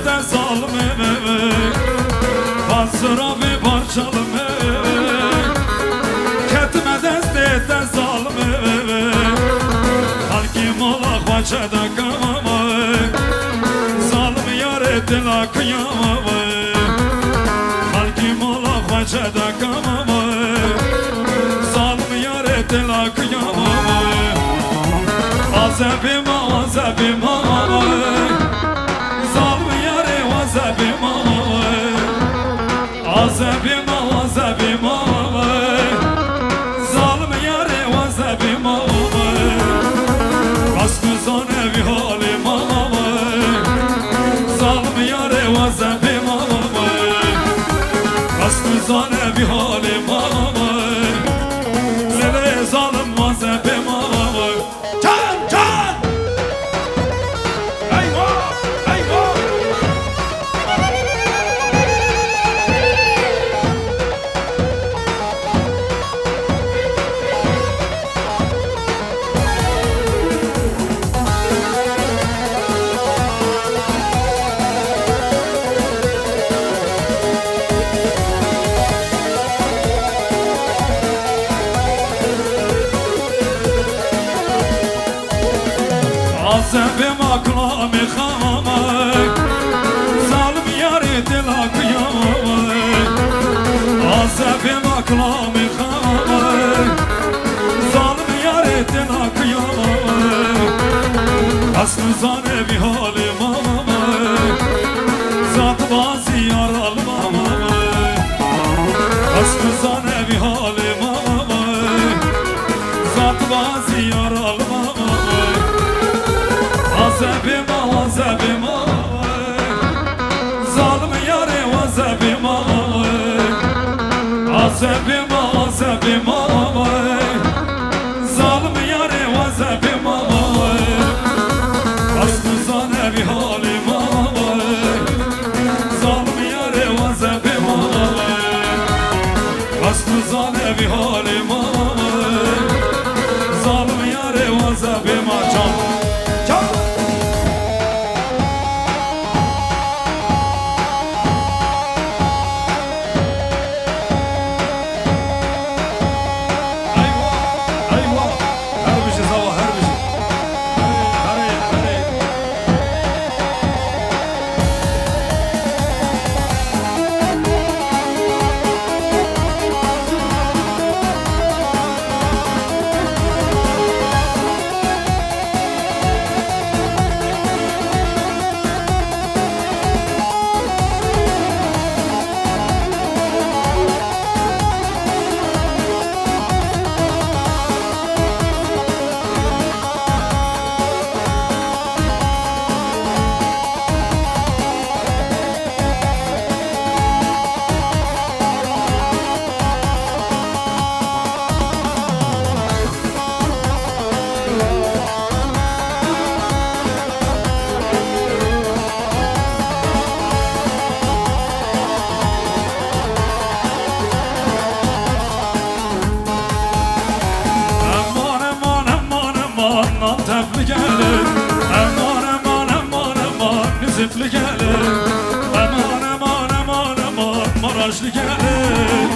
destete zalime Basra bir parçalime Ketme destete zalime Halkim ola bahçede kamama Zalim yar ettiler kıyamama Halkim ola bahçede kamama Zalim yar ettiler kıyamama Azabim azabim Zalim yare azabim Azabim azabim Zalim yare azabim Kasmızan evi halim Zalim yare azabim Kasmızan evi halim Lele zalim azabim Azabim aklami khamak Zalim yari dila kıyamak Azabim aklami khamak Zalim yari dila kıyamak Aslı zanevi halim amamak Zat bazı yaralım amamak Aslı zanevi halim amamak Zat bazı yaralım amamak Azabim azabim Zalim yare azabim Azabim azabim Zalim yare azabim Aslı zanevi halim Zalim yare azabim Aslı zanevi halim Zalim yare azabim Antepli gelir Aman aman aman aman Nizipli gelir Aman aman aman aman Maraşlı gelir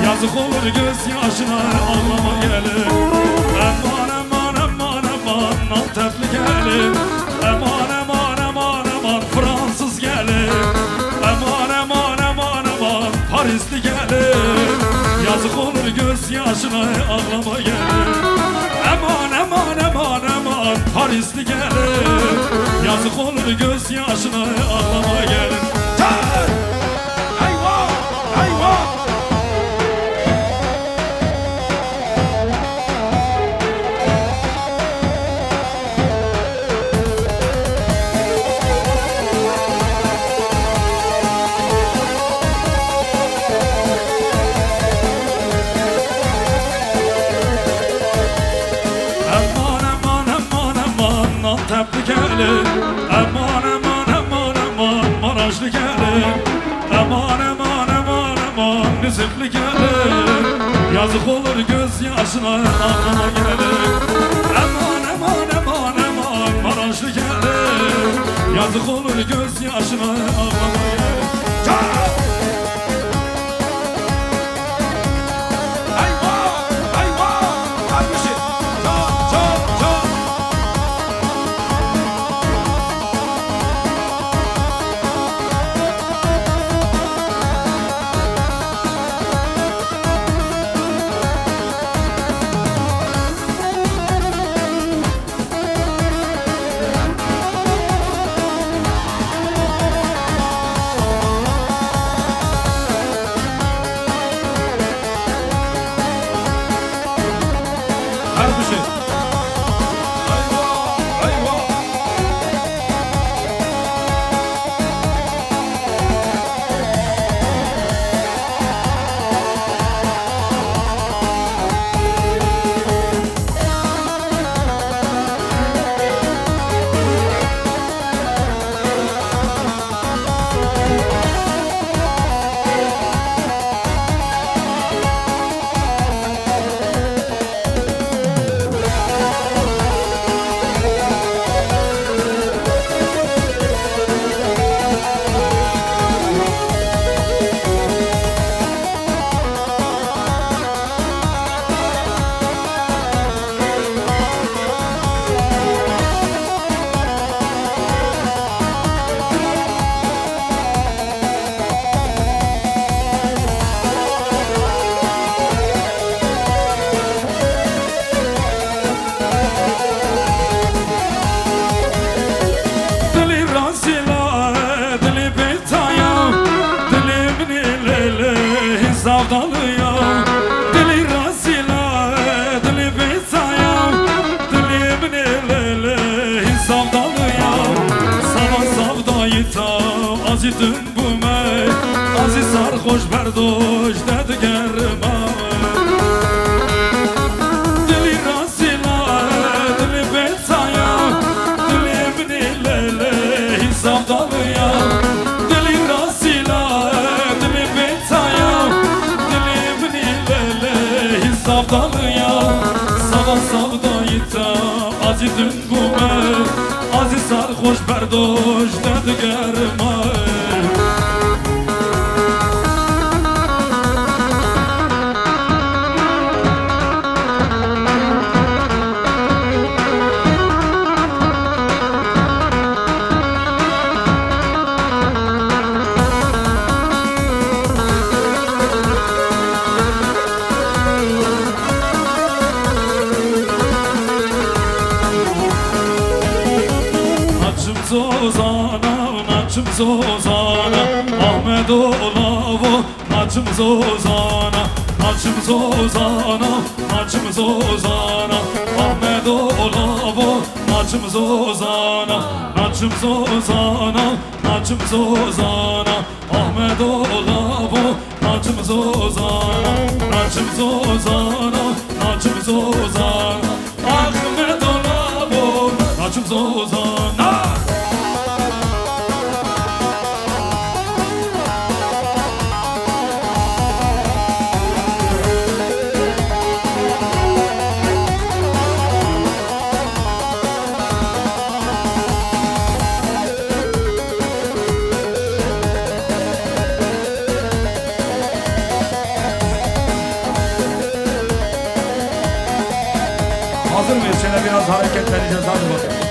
Yazık olur gözyaşına ağlama gelir Aman aman aman aman Antepli gelir Aman aman aman aman Fransız gelir Aman aman aman aman Parisli gelir Yazık olur gözyaşına ağlama gelir Aman aman aman aman Parisli gelir Yazık olur gözyaşına ağlama gelir Eyvah eyvah Antepli gelir Aman aman aman aman Maraşlı gelir Aman aman aman aman Nizipli gelir Yazık olur gözyaşına ağlama gelir Aman aman aman aman Maraşlı gelir Yazık olur göz yaşına ağlamaya. Azizim bu me, aziz sarhoş berdoş dedigerime. Dili rasila, dili betaya, dili minilele hesapdalıya. Dili rasila, dili betaya, dili minilele hesapdalıya. Sana savdayita, azizim bu me, aziz sarhoş berdoş dedigerime. Zozana, Ahmet Olavo, Naçım Zozana, Naçım Zozana, Naçım Zozana, Ahmet Olavo, Naçım Zozana, Naçım Zozana, Naçım Zozana, Ahmet Olavo, Naçım Zozana, Naçım Zozana, Naçım Zozana, Ahmet Olavo, Naçım Zozana. Hazır mıyız? Şöyle biraz hareketleneceğiz. Hadi bakalım.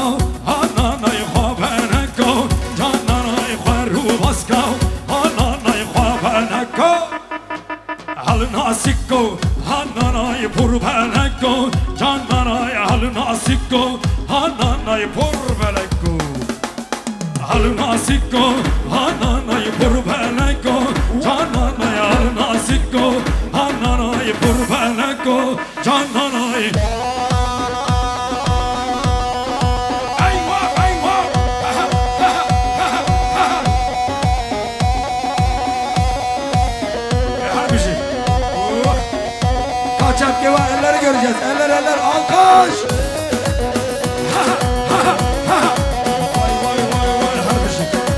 باسکاو آنانای خواب نکو جانانای خورو باسکاو آنانای خواب نکو حال ناسیکو آنانای پر بلکو جانانای حال ناسیکو آنانای پر بلکو حال ناسیکو آنانای پر بلکو جانانای حال ناسیکو آنانای پر بلکو جانانای Çapke var, elleri göreceğiz. Eller, alkış. Vay her bir şey.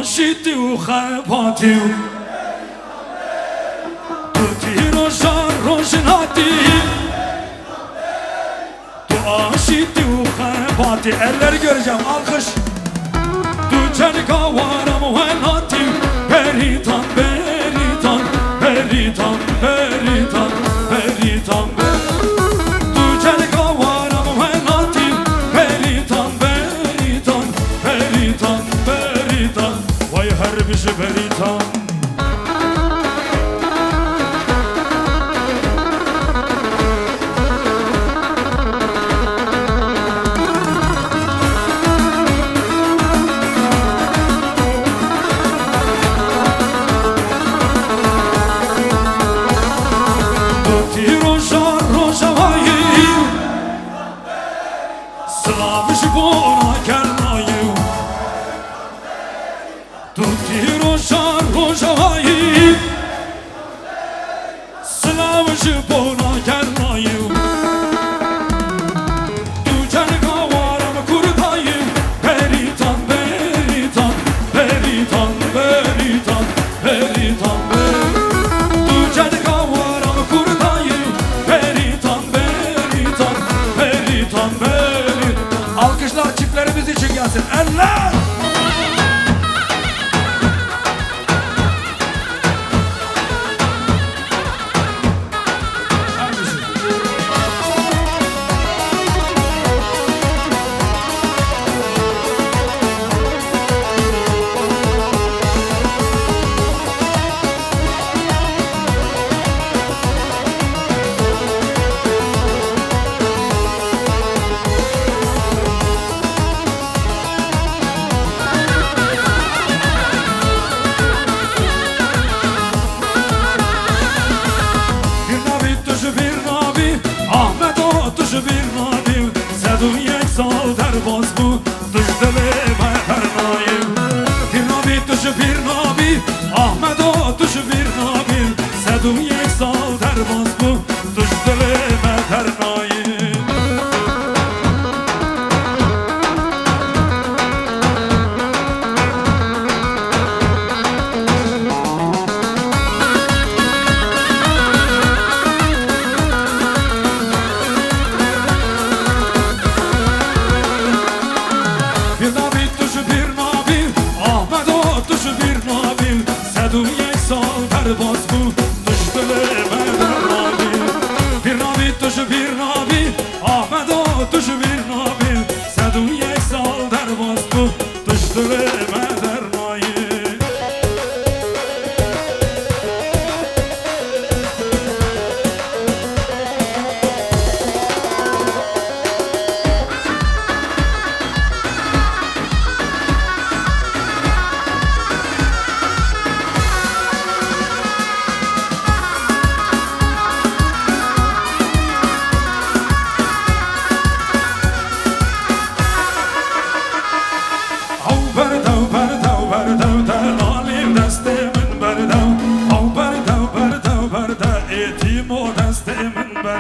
آشیتی و خباتی تو تیر و شار روشناتی تو آشیتی و خباتی Elleri göreceğim, alkış. تو چنگا وارم و هلاتی بریتان بریتان بریتان بریتان بریتان تو چنگا وارم و هلاتی بریتان بریتان بریتان بریتان وای هر بیش بریتان Alkışlar çiftlerimiz için gelsin. Eller!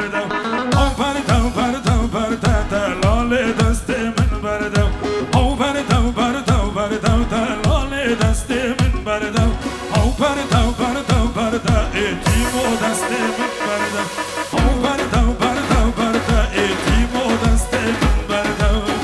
بردم او بردم بردم بردم دلال دست من بردم او بردم بردم بردم دلال دست من بردم او بردم بردم بردم ایتیمو دست من بردم او بردم بردم بردم ایتیمو دست من بردم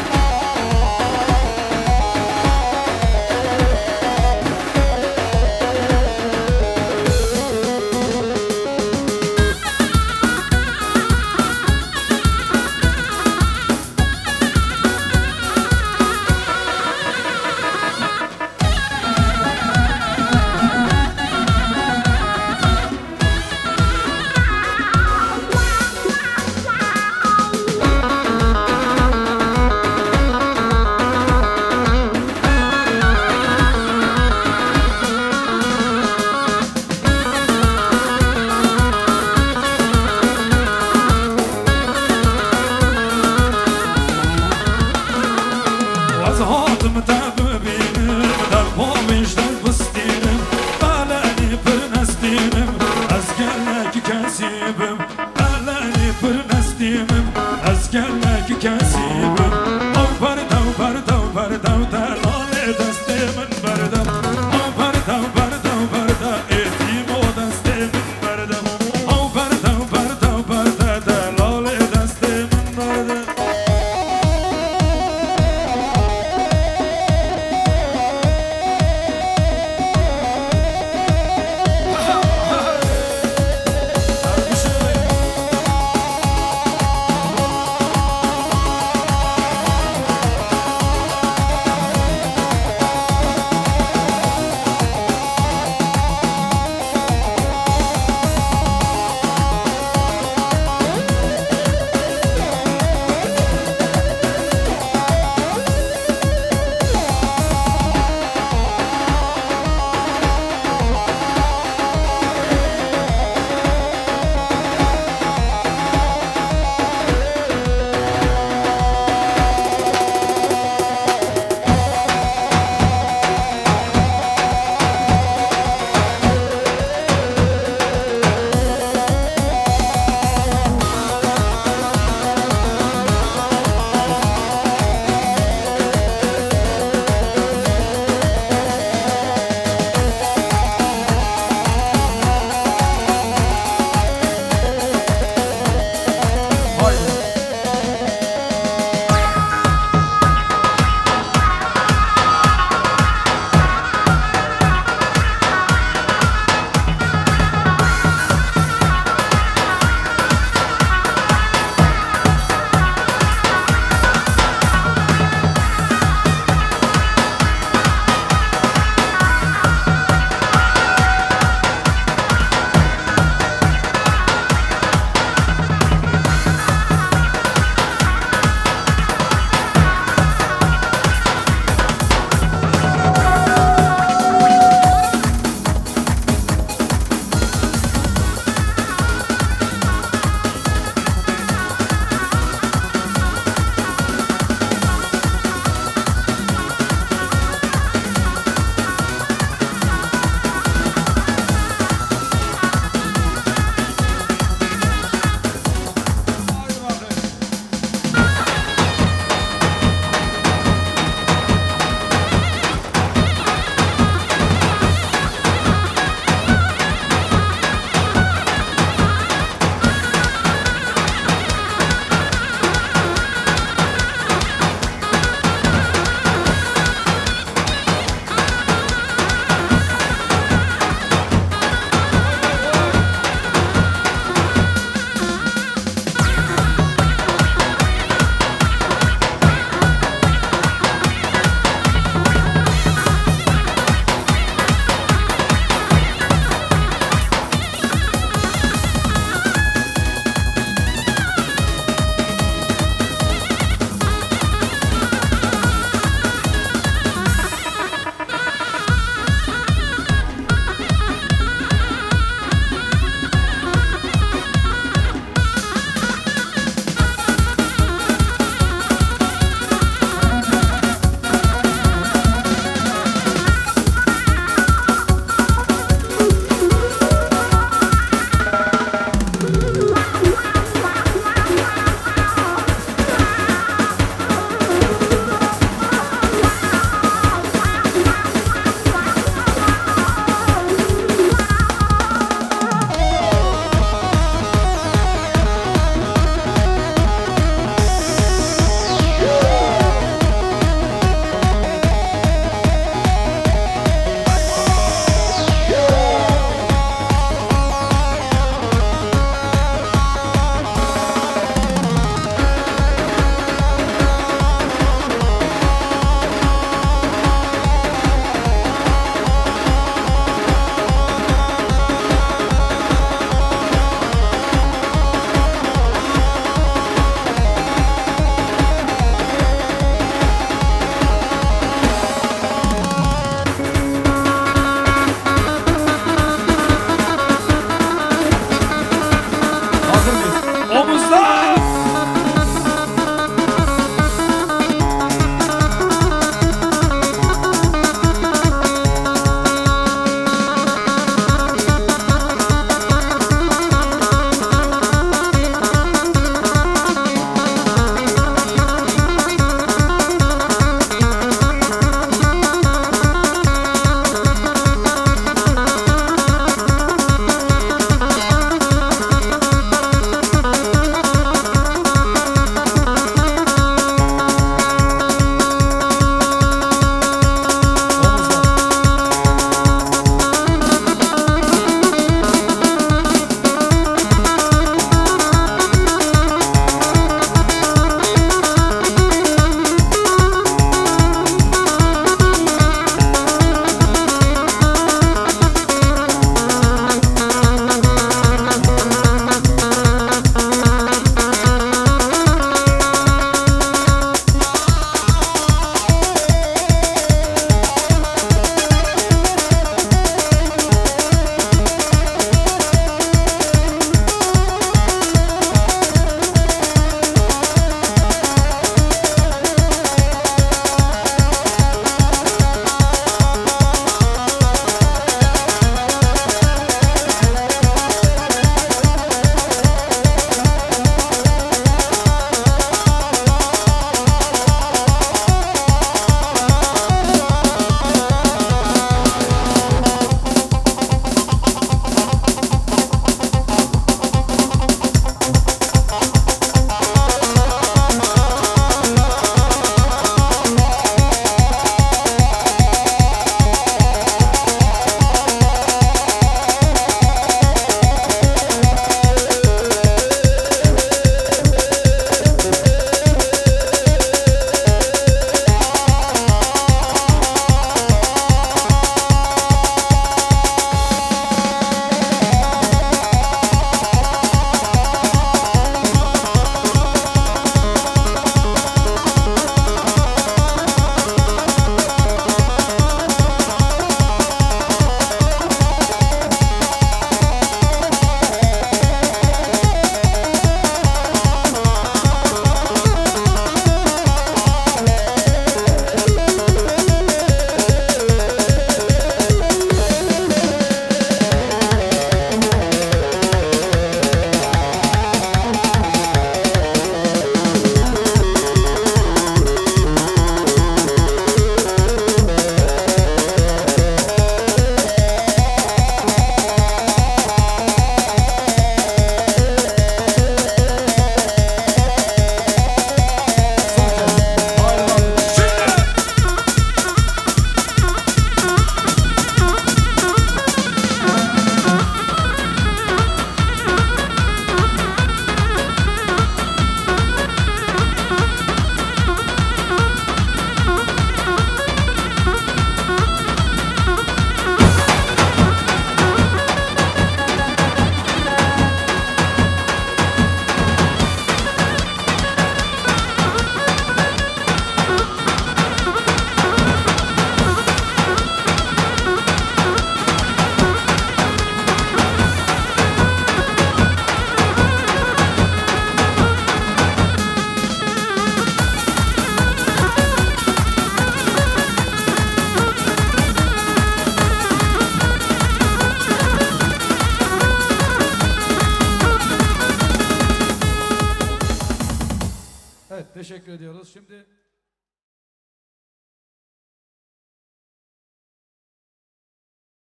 teşekkür ediyoruz. Şimdi